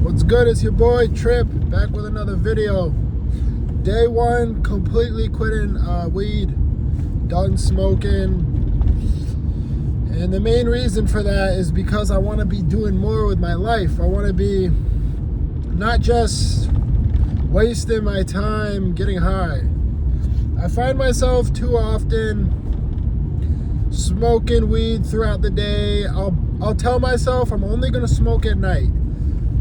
What's good? It's your boy Trip, back with another video. Day one, completely quitting weed, done smoking. And the main reason for that is because I want to be doing more with my life. I want to be not just wasting my time getting high. I find myself too often smoking weed throughout the day. I'll tell myself I'm only going to smoke at night.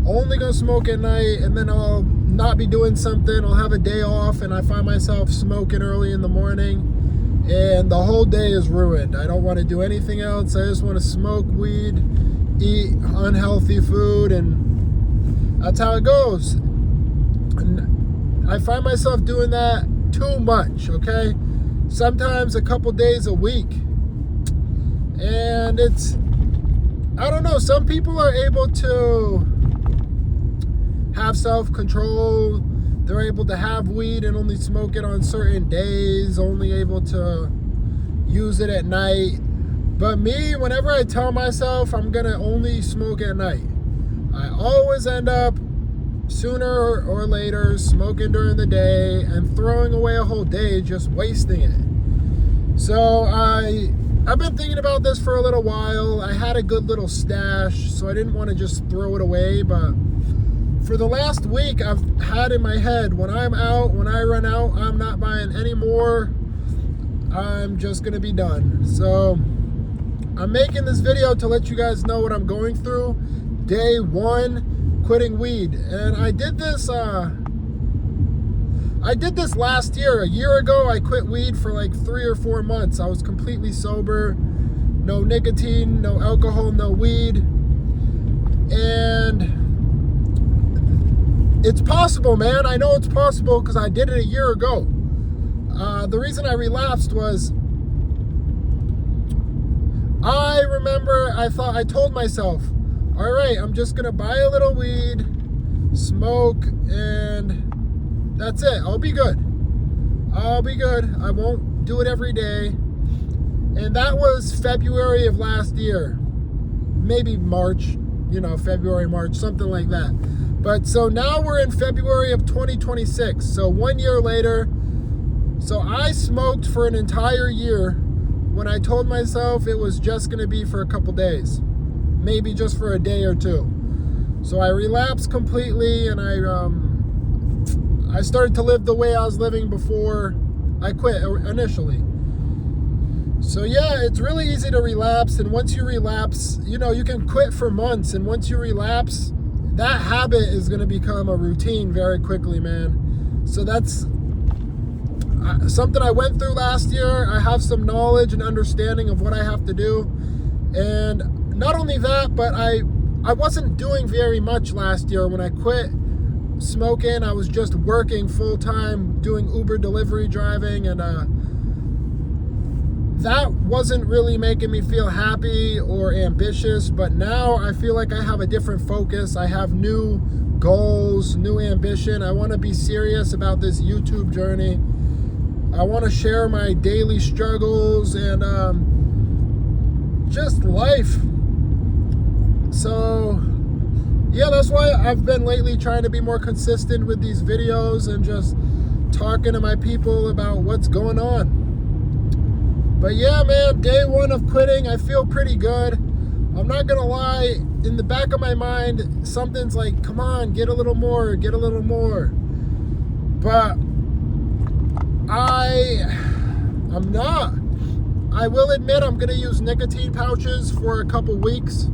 Only gonna smoke at night, and then I'll not be doing something. I'll have a day off and I find myself smoking early in the morning, and the whole day is ruined. I don't want to do anything else. I just want to smoke weed, eat unhealthy food, and that's how it goes. And I find myself doing that too much, okay? Sometimes a couple days a week. And I don't know, some people are able to have self-control. They're able to have weed and only smoke it on certain days, only able to use it at night. But me, whenever I tell myself I'm gonna only smoke at night, I always end up sooner or later smoking during the day and throwing away a whole day, just wasting it. So I've been thinking about this for a little while. I had a good little stash, so I didn't want to just throw it away, but for the last week, I've had in my head, when I'm out, when I run out, I'm not buying any more. I'm just going to be done. So I'm making this video to let you guys know what I'm going through. Day one, quitting weed. And I did this last year. A year ago, I quit weed for like 3 or 4 months. I was completely sober. No nicotine, no alcohol, no weed. And it's possible, man. I know it's possible because I did it a year ago. The reason I relapsed was I remember I told myself, all right, I'm just going to buy a little weed, smoke, and that's it. I'll be good. I'll be good. I won't do it every day. And that was February of last year. Maybe March, February, March, something like that. But so now we're in February of 2026. So 1 year later, so I smoked for an entire year when I told myself it was just going to be for a couple days, maybe just for a day or two. So I relapsed completely, and I started to live the way I was living before I quit initially. So yeah, it's really easy to relapse. And once you relapse, you can quit for months. And once you relapse, that habit is going to become a routine very quickly, man. So that's something I went through last year. I have some knowledge and understanding of what I have to do. And not only that, but I wasn't doing very much last year. When I quit smoking, I was just working full-time, doing Uber delivery driving, and that wasn't really making me feel happy or ambitious. But now I feel like I have a different focus. I have new goals, new ambition. I want to be serious about this YouTube journey. I want to share my daily struggles and just life. So yeah, that's why I've been lately trying to be more consistent with these videos and just talking to my people about what's going on. But yeah, man, day one of quitting, I feel pretty good. I'm not gonna lie, in the back of my mind, something's like, come on, get a little more, get a little more. But I'm not. I will admit I'm gonna use nicotine pouches for a couple weeks.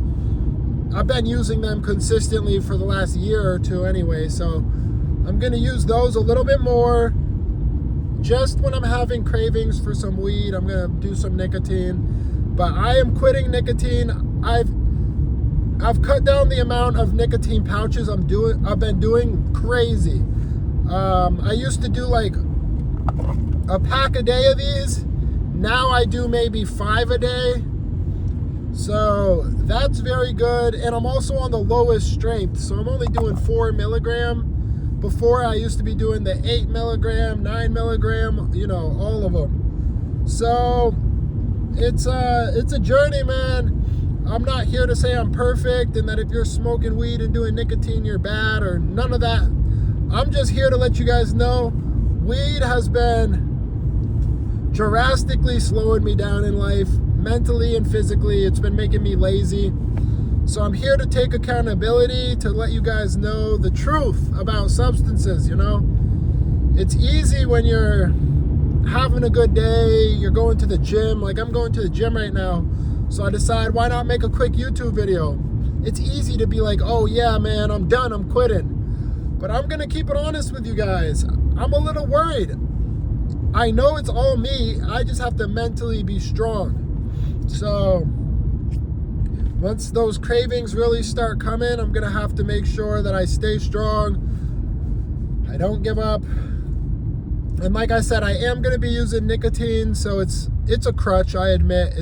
I've been using them consistently for the last year or two anyway, so I'm gonna use those a little bit more. Just when I'm having cravings for some weed, I'm gonna do some nicotine. But I am quitting nicotine. I've cut down the amount of nicotine pouches I've been doing crazy. I used to do like a pack a day of these. Now I do maybe 5 a day. So that's very good. And I'm also on the lowest strength. So I'm only doing 4 milligram. Before, I used to be doing the 8 milligram, 9 milligram, all of them. So it's a journey, man. I'm not here to say I'm perfect and that if you're smoking weed and doing nicotine, you're bad or none of that. I'm just here to let you guys know weed has been drastically slowing me down in life, mentally and physically. It's been making me lazy. So I'm here to take accountability, to let you guys know the truth about substances, you know? It's easy when you're having a good day, you're going to the gym. Like I'm going to the gym right now. So I decide, why not make a quick YouTube video? It's easy to be like, oh yeah, man, I'm done, I'm quitting. But I'm gonna keep it honest with you guys. I'm a little worried. I know it's all me. I just have to mentally be strong. So once those cravings really start coming, I'm gonna have to make sure that I stay strong. I don't give up. And like I said, I am gonna be using nicotine, so it's a crutch, I admit.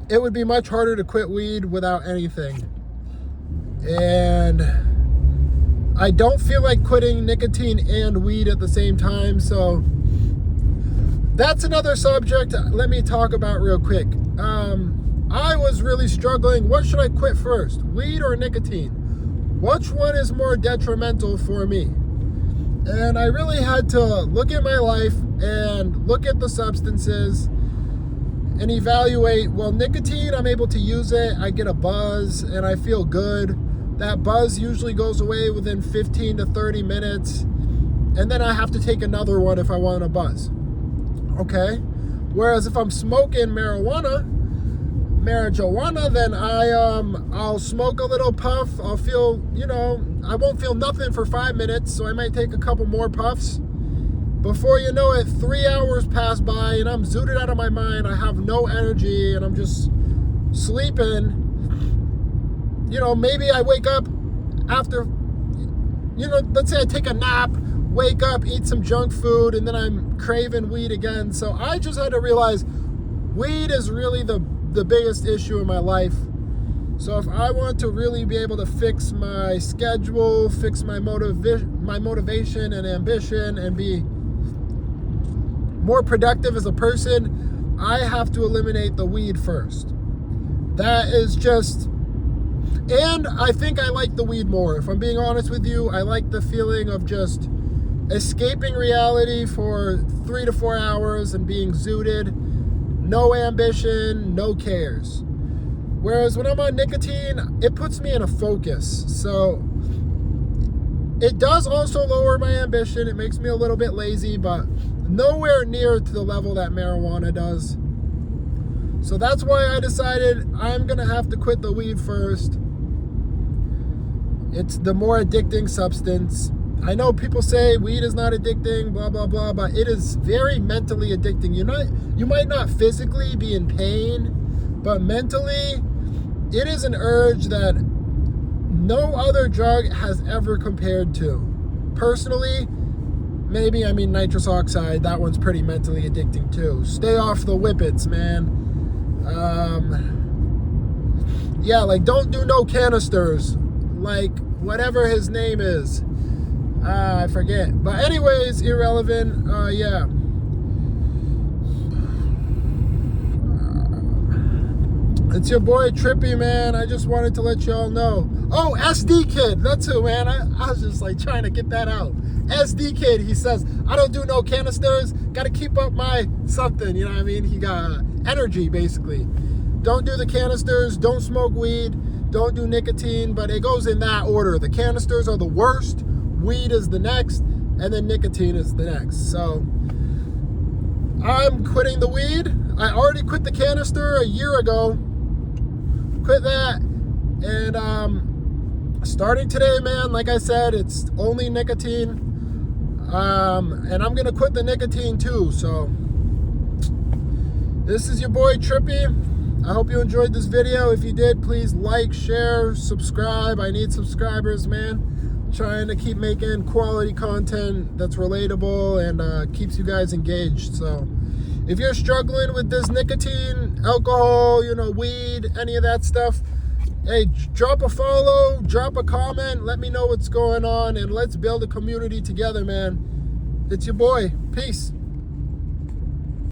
It would be much harder to quit weed without anything. And I don't feel like quitting nicotine and weed at the same time, so that's another subject let me talk about real quick. I was really struggling. What should I quit first, weed or nicotine? Which one is more detrimental for me? And I really had to look at my life and look at the substances and evaluate. Well, nicotine, I'm able to use it. I get a buzz and I feel good. That buzz usually goes away within 15 to 30 minutes. And then I have to take another one if I want a buzz. Okay? Whereas if I'm smoking marijuana, then I'll smoke a little puff. I'll feel, I won't feel nothing for 5 minutes, so I might take a couple more puffs. Before you know it, 3 hours pass by and I'm zooted out of my mind. I have no energy and I'm just sleeping. Maybe I wake up after, let's say I take a nap, wake up, eat some junk food, and then I'm craving weed again. So I just had to realize weed is really the biggest issue in my life. So if I want to really be able to fix my schedule, fix my motivation and ambition, and be more productive as a person, I have to eliminate the weed first. That is just, and I think I like the weed more. If I'm being honest with you, I like the feeling of just escaping reality for 3 to 4 hours and being zooted. No ambition, no cares. Whereas when I'm on nicotine, it puts me in a focus. So it does also lower my ambition. It makes me a little bit lazy, but nowhere near to the level that marijuana does. So that's why I decided I'm gonna have to quit the weed first. It's the more addicting substance. I know people say weed is not addicting, blah, blah, blah, but it is very mentally addicting. You might not physically be in pain, but mentally, it is an urge that no other drug has ever compared to. Personally, maybe, nitrous oxide, that one's pretty mentally addicting too. Stay off the whippets, man. Don't do no canisters. Whatever his name is. I forget. But anyways, irrelevant. It's your boy Trippy, man. I just wanted to let y'all know. Oh, SD Kid. That's who, man. I was just trying to get that out. SD Kid, he says, I don't do no canisters. Got to keep up my something. You know what I mean? He got energy, basically. Don't do the canisters. Don't smoke weed. Don't do nicotine. But it goes in that order. The canisters are the worst. Weed is the next, and then nicotine is the next. So I'm quitting the weed. I already quit the canister a year ago. Quit that. And starting today, man, like I said, it's only nicotine. And I'm gonna quit the nicotine too. So this is your boy Trippy. I hope you enjoyed this video. If you did, please like, share, subscribe. I need subscribers, man. Trying to keep making quality content that's relatable and keeps you guys engaged. So if you're struggling with this nicotine, alcohol, weed, any of that stuff, hey, drop a follow, drop a comment, let me know what's going on, and let's build a community together, man. It's your boy. Peace.